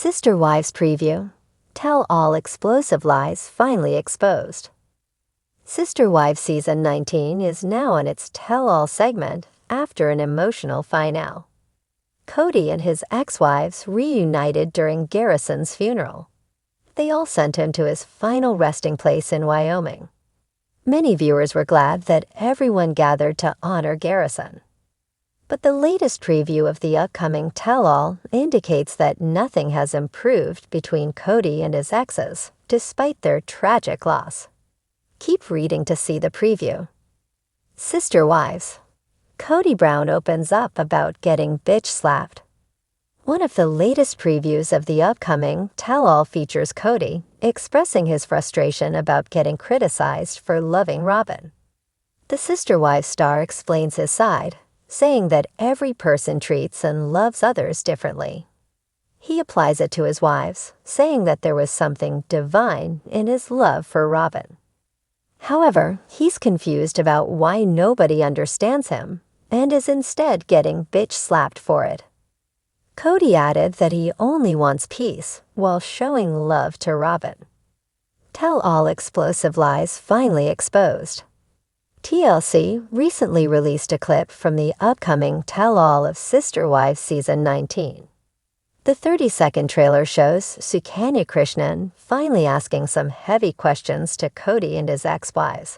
Sister Wives Preview. Tell-all explosive lies finally exposed. Sister Wives Season 19 is now on its tell-all segment after an emotional finale. Kody and his ex-wives reunited during Garrison's funeral. They all sent him to his final resting place in Wyoming. Many viewers were glad that everyone gathered to honor Garrison. But the latest preview of the upcoming tell-all indicates that nothing has improved between Kody and his exes, despite their tragic loss. Keep reading to see the preview. Sister Wives. Kody Brown opens up about getting bitch-slapped. One of the latest previews of the upcoming tell-all features Kody expressing his frustration about getting criticized for loving Robyn. The Sister Wives star explains his side, saying that every person treats and loves others differently. He applies it to his wives, saying that there was something divine in his love for Robyn. However, he's confused about why nobody understands him and is instead getting bitch-slapped for it. Kody added that he only wants peace while showing love to Robyn. Tell-all explosive lies finally exposed. TLC recently released a clip from the upcoming tell-all of Sister Wives Season 19. The 30-second trailer shows Sukanya Krishnan finally asking some heavy questions to Kody and his ex-wives.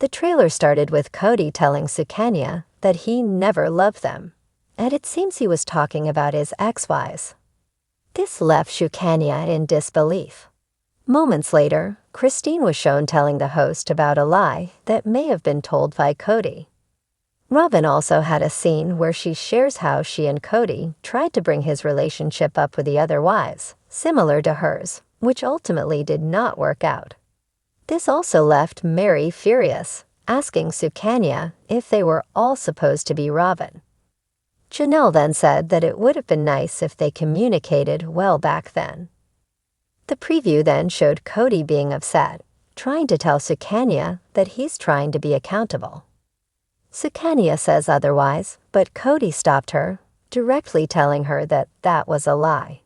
The trailer started with Kody telling Sukanya that he never loved them, and it seems he was talking about his ex-wives. This left Sukanya in disbelief. Moments later, Christine was shown telling the host about a lie that may have been told by Kody. Robyn also had a scene where she shares how she and Kody tried to bring his relationship up with the other wives, similar to hers, which ultimately did not work out. This also left Mary furious, asking Sukanya if they were all supposed to be Robyn. Janelle then said that it would have been nice if they communicated well back then. The preview then showed Kody being upset, trying to tell Sukanya that he's trying to be accountable. Sukanya says otherwise, but Kody stopped her, directly telling her that that was a lie.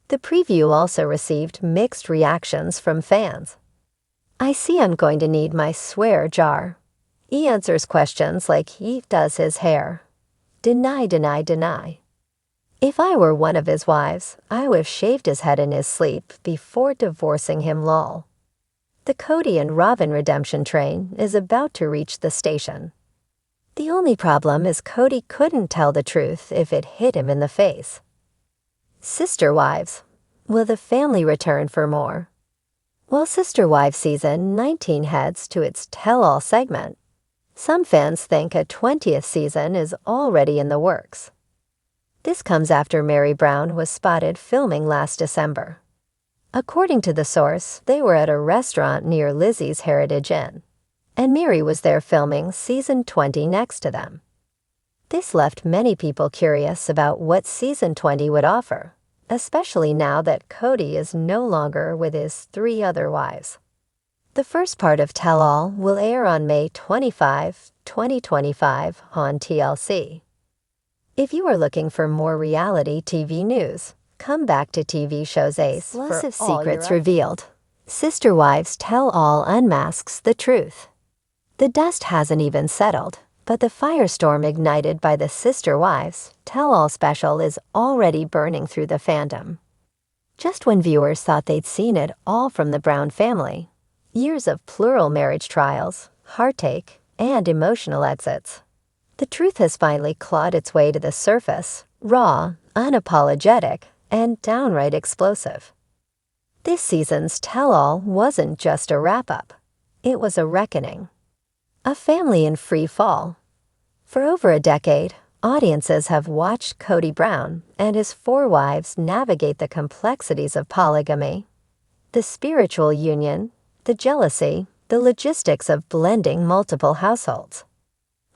The preview also received mixed reactions from fans. I see I'm going to need my swear jar. He answers questions like he does his hair. Deny, deny, deny. If I were one of his wives, I would have shaved his head in his sleep before divorcing him lol. The Kody and Robyn redemption train is about to reach the station. The only problem is Kody couldn't tell the truth if it hit him in the face. Sister Wives. Will the family return for more? While Sister Wives Season 19 heads to its tell-all segment, some fans think a 20th season is already in the works. This comes after Mary Brown was spotted filming last December. According to the source, they were at a restaurant near Lizzie's Heritage Inn, and Mary was there filming Season 20 next to them. This left many people curious about what Season 20 would offer, especially now that Kody is no longer with his 3 other wives. The first part of Tell All will air on May 25, 2025 on TLC. If you are looking for more reality TV news, come back to TV shows Ace for secrets revealed. Sister Wives Tell All unmasks the truth. The dust hasn't even settled, but the firestorm ignited by the Sister Wives Tell All special is already burning through the fandom. Just when viewers thought they'd seen it all from the Brown family, years of plural marriage trials, heartache, and emotional exits, the truth has finally clawed its way to the surface, raw, unapologetic, and downright explosive. This season's tell-all wasn't just a wrap-up. It was a reckoning. A family in free fall. For over a decade, audiences have watched Kody Brown and his 4 wives navigate the complexities of polygamy, the spiritual union, the jealousy, the logistics of blending multiple households.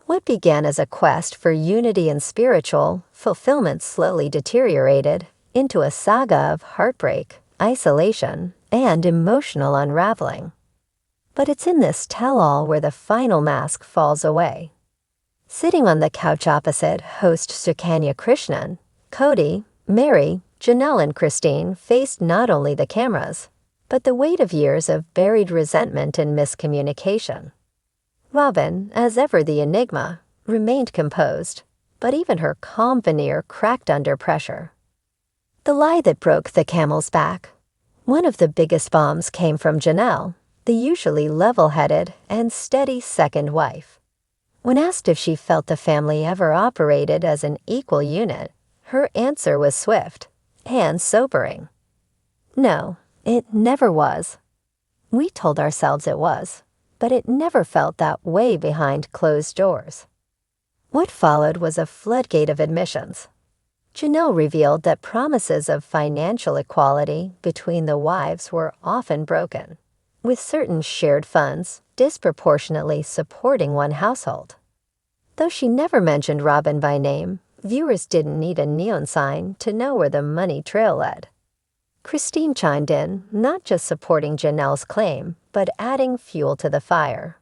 What began as a quest for unity and spiritual fulfillment slowly deteriorated into a saga of heartbreak, isolation, and emotional unraveling. But it's in this tell-all where the final mask falls away. Sitting on the couch opposite host Sukanya Krishnan, Kody, Mary, Janelle and Christine faced not only the cameras, but the weight of years of buried resentment and miscommunication. Robyn, as ever the enigma, remained composed, but even her calm veneer cracked under pressure. The lie that broke the camel's back. One of the biggest bombs came from Janelle, the usually level-headed and steady second wife. When asked if she felt the family ever operated as an equal unit, her answer was swift and sobering. No, it never was. We told ourselves it was, but it never felt that way behind closed doors. What followed was a floodgate of admissions. Janelle revealed that promises of financial equality between the wives were often broken, with certain shared funds disproportionately supporting one household. Though she never mentioned Robyn by name, viewers didn't need a neon sign to know where the money trail led. Christine chimed in, not just supporting Janelle's claim, but adding fuel to the fire.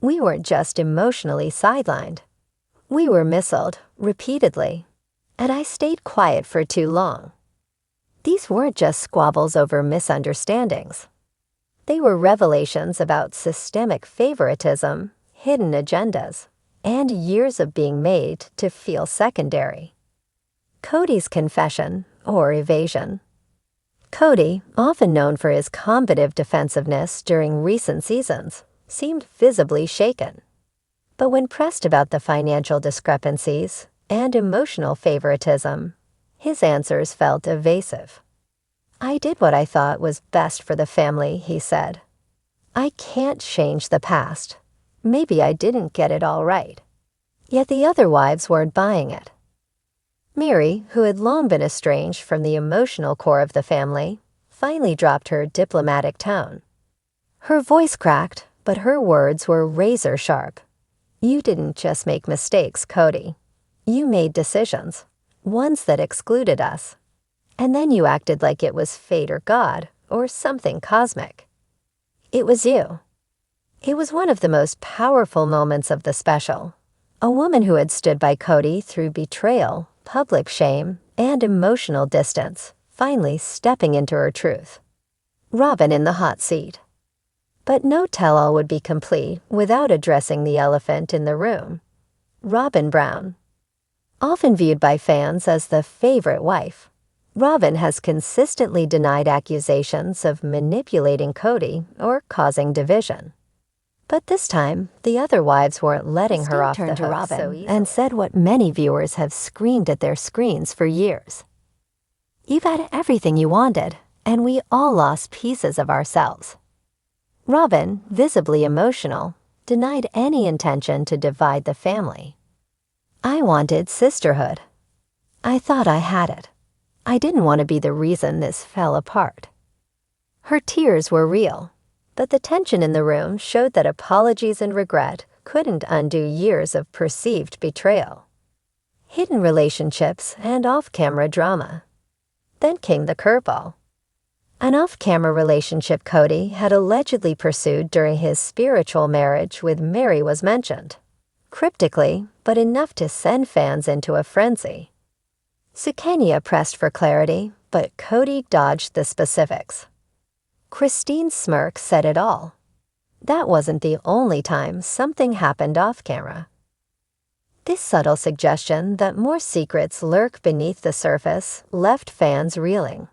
We weren't just emotionally sidelined. We were missiled, repeatedly, and I stayed quiet for too long. These weren't just squabbles over misunderstandings. They were revelations about systemic favoritism, hidden agendas, and years of being made to feel secondary. Kody's confession, or evasion. Kody, often known for his combative defensiveness during recent seasons, seemed visibly shaken. But when pressed about the financial discrepancies and emotional favoritism, his answers felt evasive. I did what I thought was best for the family, he said. I can't change the past. Maybe I didn't get it all right. Yet the other wives weren't buying it. Mary, who had long been estranged from the emotional core of the family, finally dropped her diplomatic tone. Her voice cracked, but her words were razor sharp. You didn't just make mistakes, Kody. You made decisions, ones that excluded us. And then you acted like it was fate or God, or something cosmic. It was you. It was one of the most powerful moments of the special. A woman who had stood by Kody through betrayal, public shame, and emotional distance, finally stepping into her truth. Robyn in the hot seat. But no tell-all would be complete without addressing the elephant in the room. Robyn Brown. Often viewed by fans as the favorite wife, Robyn has consistently denied accusations of manipulating Kody or causing division. But this time, the other wives weren't letting her off the hook so easily, and said what many viewers have screamed at their screens for years. You've had everything you wanted, and we all lost pieces of ourselves. Robyn, visibly emotional, denied any intention to divide the family. I wanted sisterhood. I thought I had it. I didn't want to be the reason this fell apart. Her tears were real. But the tension in the room showed that apologies and regret couldn't undo years of perceived betrayal. Hidden relationships and off-camera drama. Then came the curveball. An off-camera relationship Kody had allegedly pursued during his spiritual marriage with Mary was mentioned. Cryptically, but enough to send fans into a frenzy. Sukanya pressed for clarity, but Kody dodged the specifics. Christine's smirk said it all. That wasn't the only time something happened off-camera. This subtle suggestion that more secrets lurk beneath the surface left fans reeling.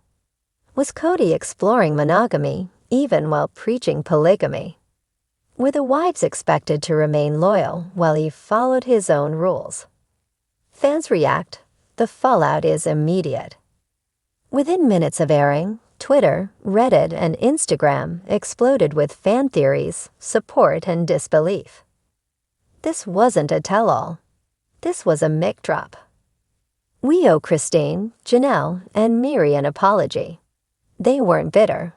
Was Kody exploring monogamy, even while preaching polygamy? Were the wives expected to remain loyal while he followed his own rules? Fans react. The fallout is immediate. Within minutes of airing, Twitter, Reddit, and Instagram exploded with fan theories, support, and disbelief. This wasn't a tell-all. This was a mic drop. We owe Christine, Janelle, and Miri an apology. They weren't bitter.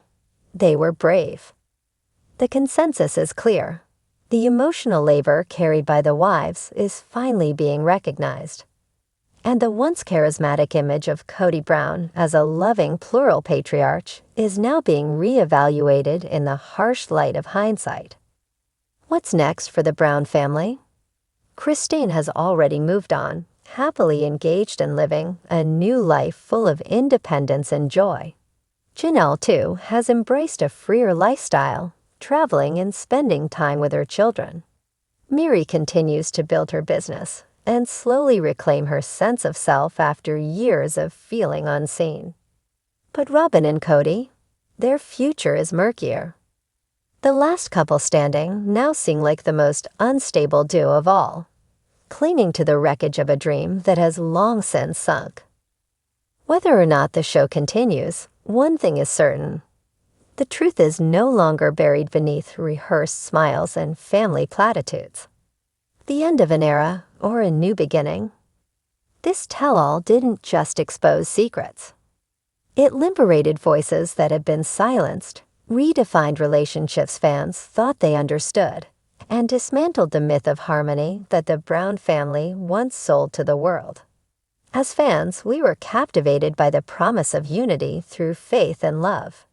They were brave. The consensus is clear. The emotional labor carried by the wives is finally being recognized. And the once charismatic image of Kody Brown as a loving plural patriarch is now being re-evaluated in the harsh light of hindsight. What's next for the Brown family? Christine has already moved on, happily engaged in living a new life full of independence and joy. Janelle, too, has embraced a freer lifestyle, traveling and spending time with her children. Miri continues to build her business and slowly reclaim her sense of self after years of feeling unseen. But Robyn and Kody, their future is murkier. The last couple standing now seem like the most unstable duo of all, clinging to the wreckage of a dream that has long since sunk. Whether or not the show continues, one thing is certain. The truth is no longer buried beneath rehearsed smiles and family platitudes. The end of an era or a new beginning. This tell-all didn't just expose secrets. It liberated voices that had been silenced, redefined relationships fans thought they understood, and dismantled the myth of harmony that the Brown family once sold to the world. As fans, we were captivated by the promise of unity through faith and love.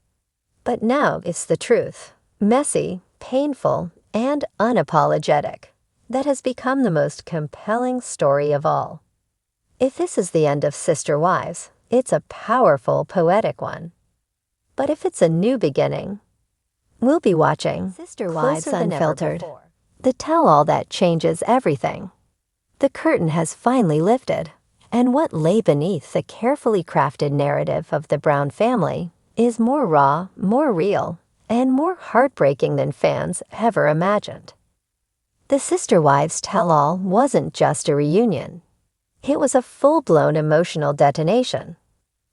But now it's the truth, messy, painful, and unapologetic, that has become the most compelling story of all. If this is the end of Sister Wives, it's a powerful, poetic one. But if it's a new beginning, we'll be watching Sister Wives Unfiltered, the tell-all that changes everything. The curtain has finally lifted, and what lay beneath the carefully crafted narrative of the Brown family is more raw, more real, and more heartbreaking than fans ever imagined. The Sister Wives tell-all wasn't just a reunion. It was a full-blown emotional detonation.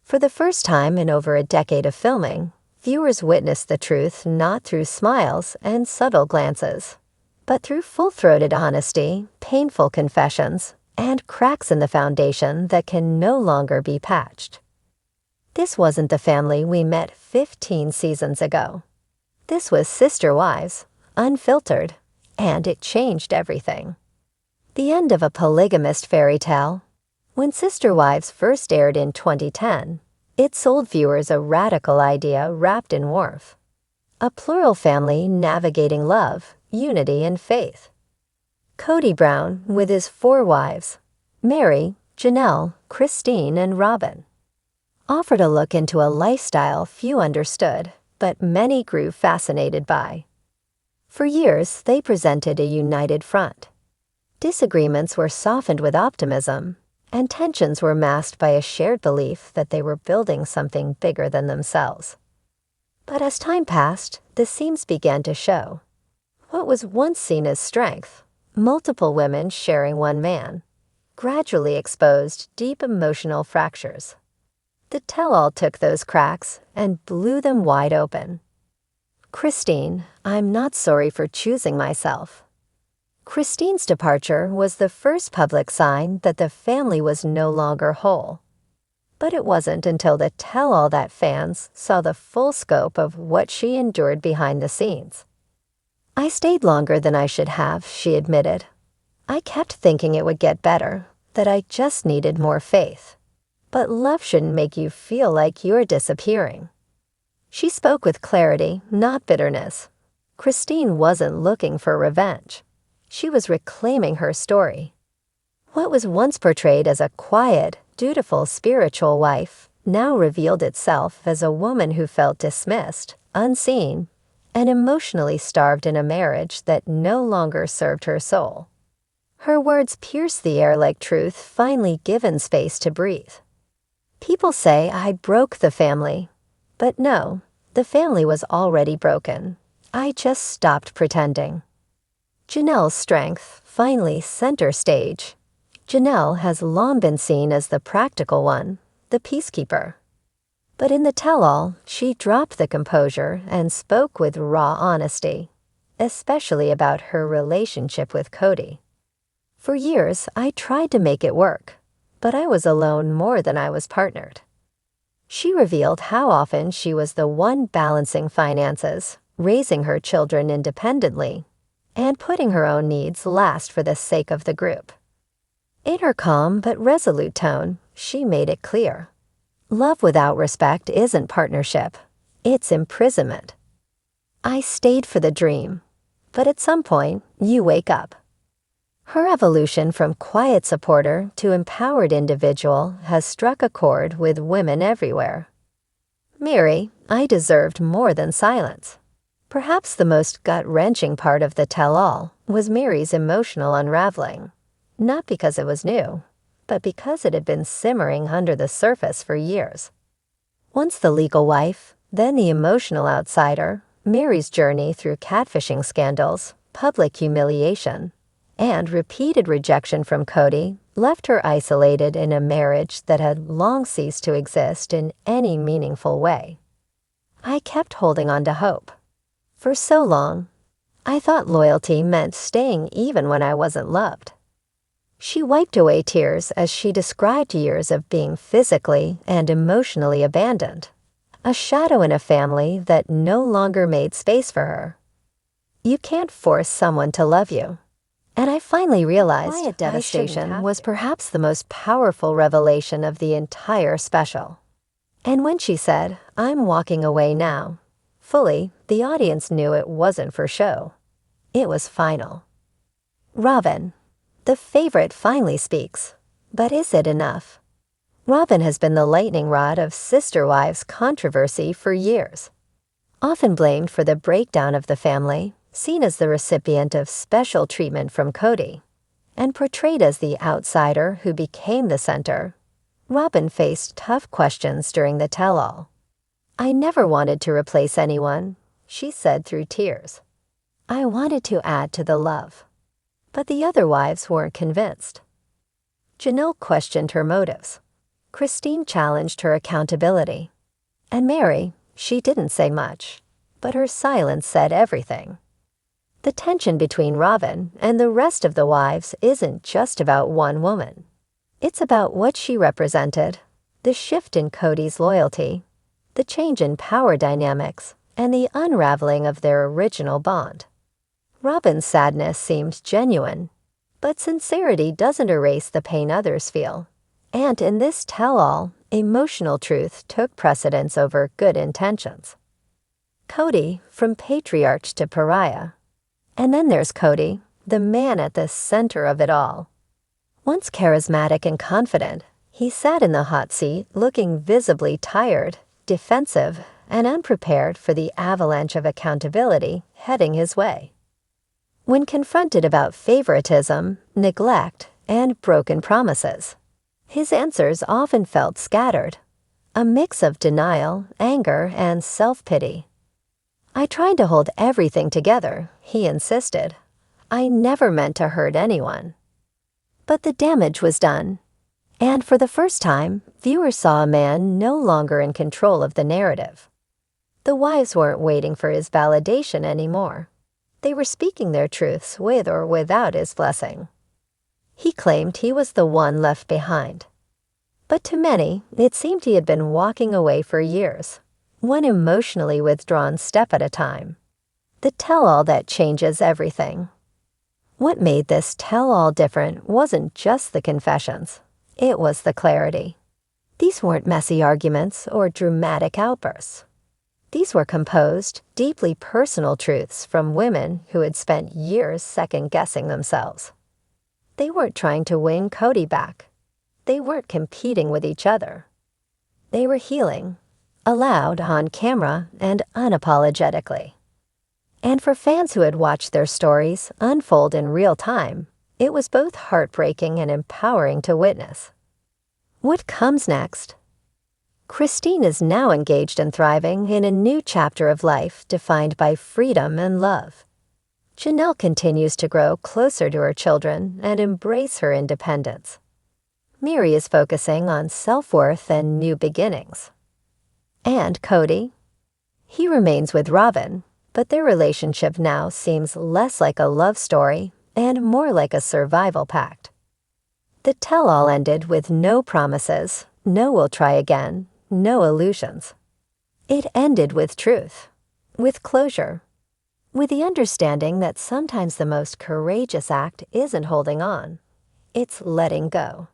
For the first time in over a decade of filming, viewers witnessed the truth not through smiles and subtle glances, but through full-throated honesty, painful confessions, and cracks in the foundation that can no longer be patched. This wasn't the family we met 15 seasons ago. This was Sister Wives, unfiltered, and it changed everything. The end of a polygamist fairy tale. When Sister Wives first aired in 2010, it sold viewers a radical idea wrapped in warmth. A plural family navigating love, unity, and faith. Kody Brown, with his 4 wives, Mary, Janelle, Christine, and Robyn, offered a look into a lifestyle few understood, but many grew fascinated by. For years, they presented a united front. Disagreements were softened with optimism, and tensions were masked by a shared belief that they were building something bigger than themselves. But as time passed, the seams began to show. What was once seen as strength, multiple women sharing one man, gradually exposed deep emotional fractures. The tell-all took those cracks and blew them wide open. Christine, I'm not sorry for choosing myself. Christine's departure was the first public sign that the family was no longer whole. But it wasn't until the tell-all that fans saw the full scope of what she endured behind the scenes. I stayed longer than I should have, she admitted. I kept thinking it would get better, that I just needed more faith. But love shouldn't make you feel like you're disappearing. She spoke with clarity, not bitterness. Christine wasn't looking for revenge. She was reclaiming her story. What was once portrayed as a quiet, dutiful spiritual wife now revealed itself as a woman who felt dismissed, unseen, and emotionally starved in a marriage that no longer served her soul. Her words pierced the air like truth finally given space to breathe. People say I broke the family, but no, the family was already broken. I just stopped pretending. Janelle's strength, finally center stage. Janelle has long been seen as the practical one, the peacekeeper. But in the tell-all, she dropped the composure and spoke with raw honesty, especially about her relationship with Kody. For years, I tried to make it work, but I was alone more than I was partnered. She revealed how often she was the one balancing finances, raising her children independently, and putting her own needs last for the sake of the group. In her calm but resolute tone, she made it clear. Love without respect isn't partnership. It's imprisonment. I stayed for the dream, but at some point, you wake up. Her evolution from quiet supporter to empowered individual has struck a chord with women everywhere. Mary, I deserved more than silence. Perhaps the most gut-wrenching part of the tell-all was Mary's emotional unraveling. Not because it was new, but because it had been simmering under the surface for years. Once the legal wife, then the emotional outsider, Mary's journey through catfishing scandals, public humiliation, and repeated rejection from Kody left her isolated in a marriage that had long ceased to exist in any meaningful way. I kept holding on to hope. For so long, I thought loyalty meant staying even when I wasn't loved. She wiped away tears as she described years of being physically and emotionally abandoned, a shadow in a family that no longer made space for her. You can't force someone to love you. And I finally realized quiet devastation was perhaps the most powerful revelation of the entire special. And when she said, "I'm walking away now," fully, the audience knew it wasn't for show. It was final. Robyn, the favorite, finally speaks. But is it enough? Robyn has been the lightning rod of sister wives controversy for years. Often blamed for the breakdown of the family, seen as the recipient of special treatment from Kody, and portrayed as the outsider who became the center, Robyn faced tough questions during the tell-all. "I never wanted to replace anyone," she said through tears. "I wanted to add to the love." But the other wives weren't convinced. Janelle questioned her motives. Christine challenged her accountability. And Mary, she didn't say much, but her silence said everything. The tension between Robyn and the rest of the wives isn't just about one woman. It's about what she represented, the shift in Kody's loyalty, the change in power dynamics, and the unraveling of their original bond. Robyn's sadness seemed genuine, but sincerity doesn't erase the pain others feel. And in this tell-all, emotional truth took precedence over good intentions. Kody, from patriarch to pariah. And then there's Kody, the man at the center of it all. Once charismatic and confident, he sat in the hot seat looking visibly tired, defensive, and unprepared for the avalanche of accountability heading his way. When confronted about favoritism, neglect, and broken promises, his answers often felt scattered, a mix of denial, anger, and self-pity. "I tried to hold everything together," he insisted. "I never meant to hurt anyone." But the damage was done. And for the first time, viewers saw a man no longer in control of the narrative. The wives weren't waiting for his validation anymore. They were speaking their truths with or without his blessing. He claimed he was the one left behind. But to many, it seemed he had been walking away for years, one emotionally withdrawn step at a time. The tell-all that changes everything. What made this tell-all different wasn't just the confessions. It was the clarity. These weren't messy arguments or dramatic outbursts. These were composed, deeply personal truths from women who had spent years second-guessing themselves. They weren't trying to win Kody back. They weren't competing with each other. They were healing, aloud on camera and unapologetically. And for fans who had watched their stories unfold in real time, it was both heartbreaking and empowering to witness. What comes next? Christine is now engaged and thriving in a new chapter of life defined by freedom and love. Janelle continues to grow closer to her children and embrace her independence. Mary is focusing on self-worth and new beginnings. And Kody? He remains with Robyn, but their relationship now seems less like a love story and more like a survival pact. The tell-all ended with no promises, no "we'll try again," no illusions. It ended with truth, with closure, with the understanding that sometimes the most courageous act isn't holding on, it's letting go.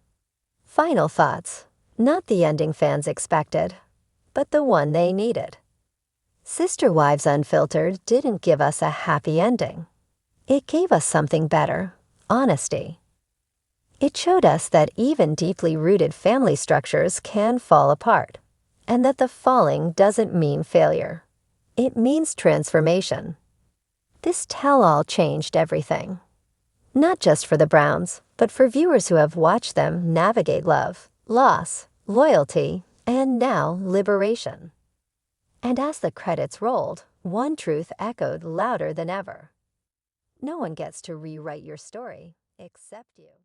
Final thoughts, not the ending fans expected, but the one they needed. Sister Wives Unfiltered didn't give us a happy ending. It gave us something better, honesty. It showed us that even deeply rooted family structures can fall apart, and that the falling doesn't mean failure. It means transformation. This tell-all changed everything. Not just for the Browns, but for viewers who have watched them navigate love, loss, loyalty, and now liberation. And as the credits rolled, one truth echoed louder than ever. No one gets to rewrite your story except you.